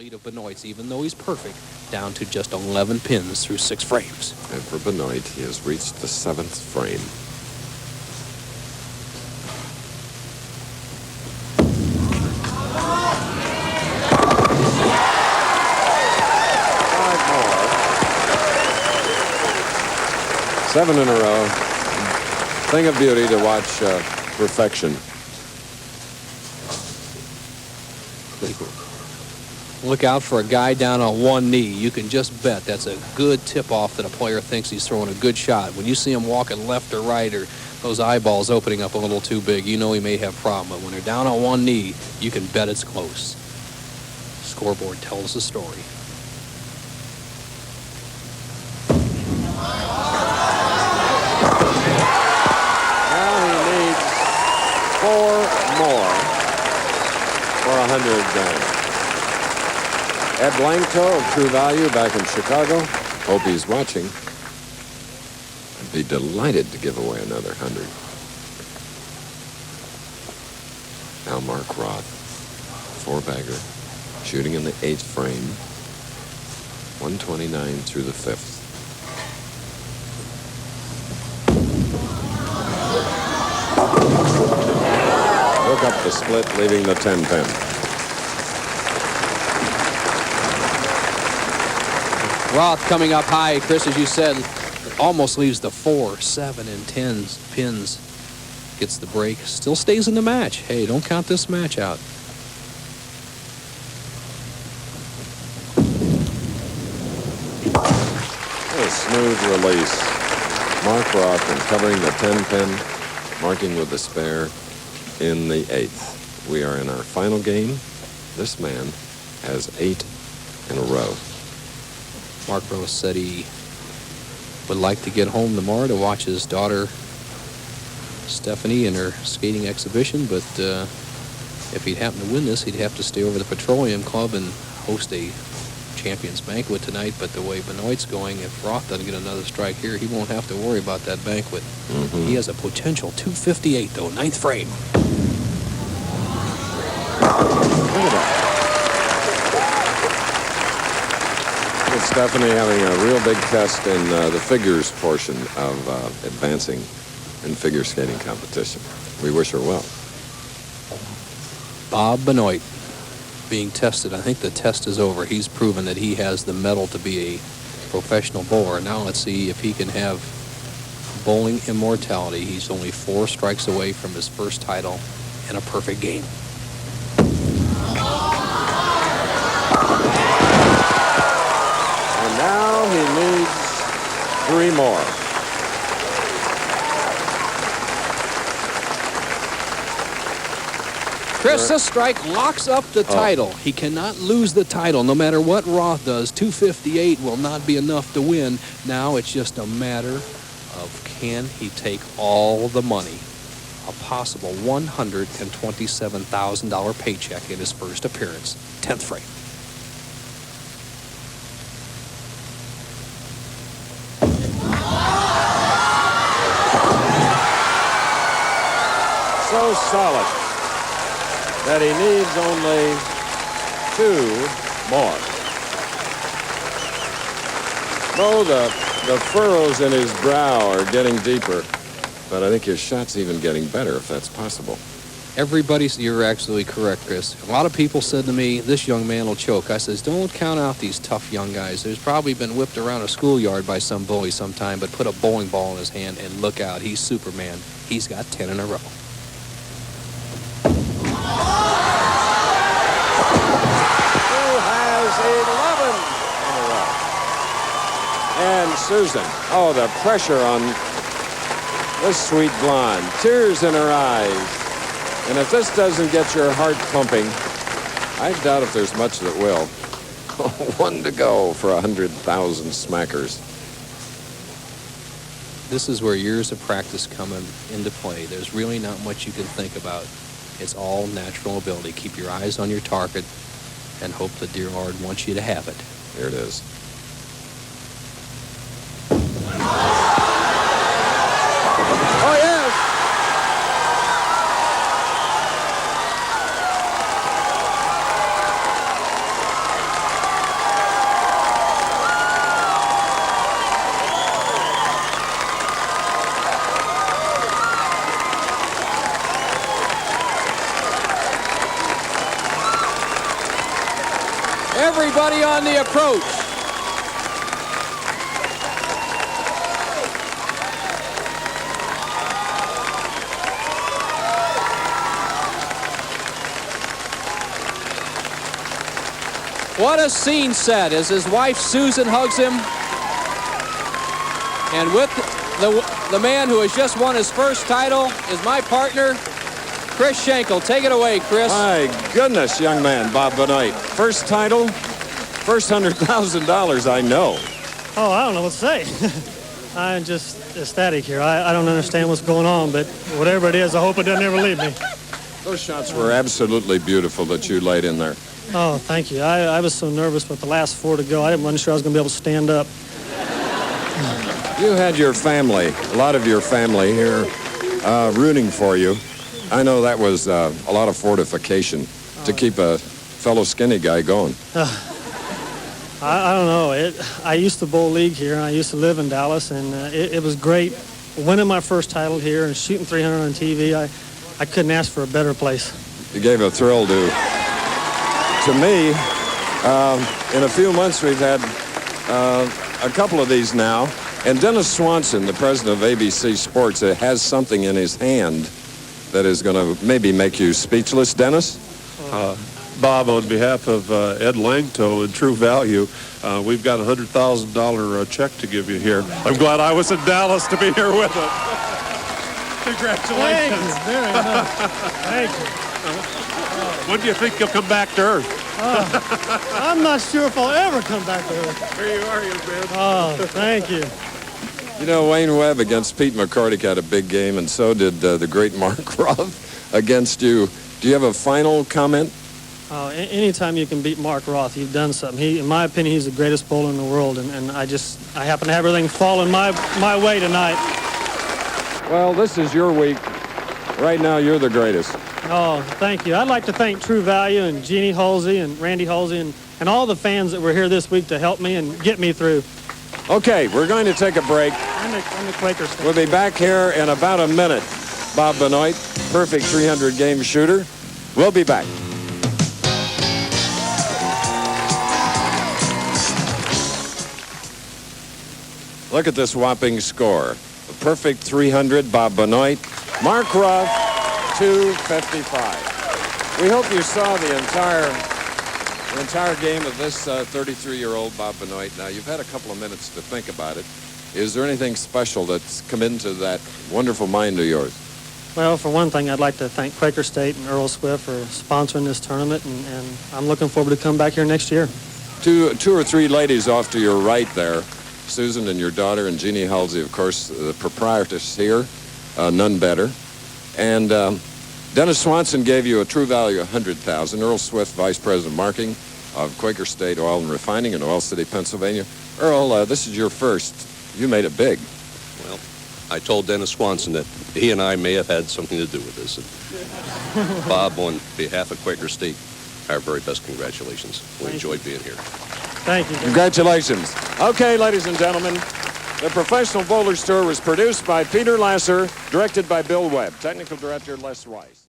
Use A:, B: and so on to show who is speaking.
A: lead of Benoit's, even though he's perfect, down to just 11 pins through 6 frames.
B: And for Benoit, he has reached the 7th frame. Seven in a row. Thing of beauty to watch perfection.
A: Look out for a guy down on one knee. You can just bet that's a good tip-off that a player thinks he's throwing a good shot. When you see him walking left or right, or those eyeballs opening up a little too big, you know he may have a problem. But when they're down on one knee, you can bet it's close. Scoreboard tells the story.
B: More for 100 grand. Ed Langto of True Value back in Chicago. Hope he's watching. I'd be delighted to give away another 100. Now Mark Roth, 4-bagger, shooting in the 8th frame. 129 through the 5th. Hook up the split, leaving the 10 pin.
A: Roth coming up high, Chris, as you said, almost leaves the 4, 7, and 10 pins. Gets the break, still stays in the match. Hey, don't count this match out.
B: A smooth release. Mark Roth and covering the 10 pin, marking with the spare in the 8th. We are in our final game. This man has 8 in a row.
A: Mark Rose said he would like to get home tomorrow to watch his daughter Stephanie in her skating exhibition, but if he'd happen to win this, he'd have to stay over the Petroleum Club and host a Champions Banquet tonight. But the way Benoit's going, if Roth doesn't get another strike here, he won't have to worry about that banquet. He has a potential 258, though, 9th frame.
B: Look at that. With Stephanie having a real big test in the figures portion of advancing in figure skating competition. We wish her well.
A: Bob Benoit being tested. I think the test is over. He's proven that he has the mettle to be a professional bowler. Now let's see if he can have bowling immortality. He's only 4 strikes away from his first title and a perfect game.
B: And now he needs 3 more.
A: Chris, this strike locks up the title. He cannot lose the title no matter what Roth does. 258 will not be enough to win. Now it's just a matter of can he take all the money. A possible $127,000 paycheck in his first appearance. 10th frame.
B: So solid that he needs only 2 more. Oh, the furrows in his brow are getting deeper, but I think his shot's even getting better, if that's possible.
A: You're absolutely correct, Chris. A lot of people said to me, this young man will choke. I says, don't count out these tough young guys. There's probably been whipped around a schoolyard by some bully sometime, but put a bowling ball in his hand and look out. He's Superman. He's got 10 in a row.
B: And Susan, oh, the pressure on this sweet blonde. Tears in her eyes. And if this doesn't get your heart pumping, I doubt if there's much that will. 1 to go for 100,000 smackers.
A: This is where years of practice come into play. There's really not much you can think about. It's all natural ability. Keep your eyes on your target and hope the dear Lord wants you to have it.
B: Here it is.
A: Oh, yes! Everybody on the approach. What a scene set as his wife Susan hugs him. And with the man who has just won his first title is my partner, Chris Schenkel. Take it away, Chris.
B: My goodness, young man, Bob Benoit. First title, first $100,000, I know.
C: Oh, I don't know what to say. I'm just ecstatic here. I don't understand what's going on, but whatever it is, I hope it doesn't ever leave me.
B: Those shots were absolutely beautiful that you laid in there.
C: Oh, thank you. I was so nervous with the last 4 to go. I wasn't sure I was going to be able to stand up.
B: You had your family, a lot of your family here rooting for you. I know that was a lot of fortification to keep a fellow skinny guy going.
C: I don't know. I used to bowl league here, and I used to live in Dallas, and it was great winning my first title here and shooting 300 on TV. I couldn't ask for a better place.
B: You gave a thrill to me. In a few months, we've had a couple of these now. And Dennis Swanson, the president of ABC Sports, has something in his hand that is going to maybe make you speechless. Dennis?
D: Bob, on behalf of Ed Langto and True Value, we've got a $100,000 check to give you here. I'm glad I was in Dallas to be here with it. Congratulations.
C: Thank you very much. Thank you.
D: When do you think you'll come back to Earth?
C: I'm not sure if I'll ever come back to Earth.
D: Here you are, young man.
C: Oh, thank you.
B: You know, Wayne Webb against Pete McCarty had a big game, and so did the great Mark Roth against you. Do you have a final comment?
C: Anytime you can beat Mark Roth, you've done something. In my opinion, he's the greatest bowler in the world, and I happen to have everything falling my way tonight.
B: Well, this is your week. Right now, you're the greatest.
C: Oh, thank you. I'd like to thank True Value and Jeannie Halsey and Randy Halsey and all the fans that were here this week to help me and get me through.
B: Okay, we're going to take a break.
C: I'm the Quaker State.
B: We'll be back here in about a minute. Bob Benoit, perfect 300-game shooter. We'll be back. Look at this whopping score. A perfect 300, Bob Benoit. Mark Roth, 255. We hope you saw the entire game of this 33-year-old Bob Benoit. Now, you've had a couple of minutes to think about it. Is there anything special that's come into that wonderful mind of yours?
C: Well, for one thing, I'd like to thank Quaker State and Earl Swift for sponsoring this tournament, and I'm looking forward to come back here next year.
B: Two or three ladies off to your right there, Susan and your daughter, and Jeannie Halsey, of course, the proprietress here, none better. And Dennis Swanson gave you a True Value $100,000. Earl Swift, Vice President of Marketing of Quaker State Oil and Refining in Oil City, Pennsylvania. Earl, this is your first. You made it big.
E: Well, I told Dennis Swanson that he and I may have had something to do with this. And Bob, on behalf of Quaker State, our very best congratulations. We enjoyed being here.
C: Thank you.
B: Congratulations. Okay, ladies and gentlemen, the Professional Bowlers Tour was produced by Peter Lasser, directed by Bill Webb, technical director Les Weiss.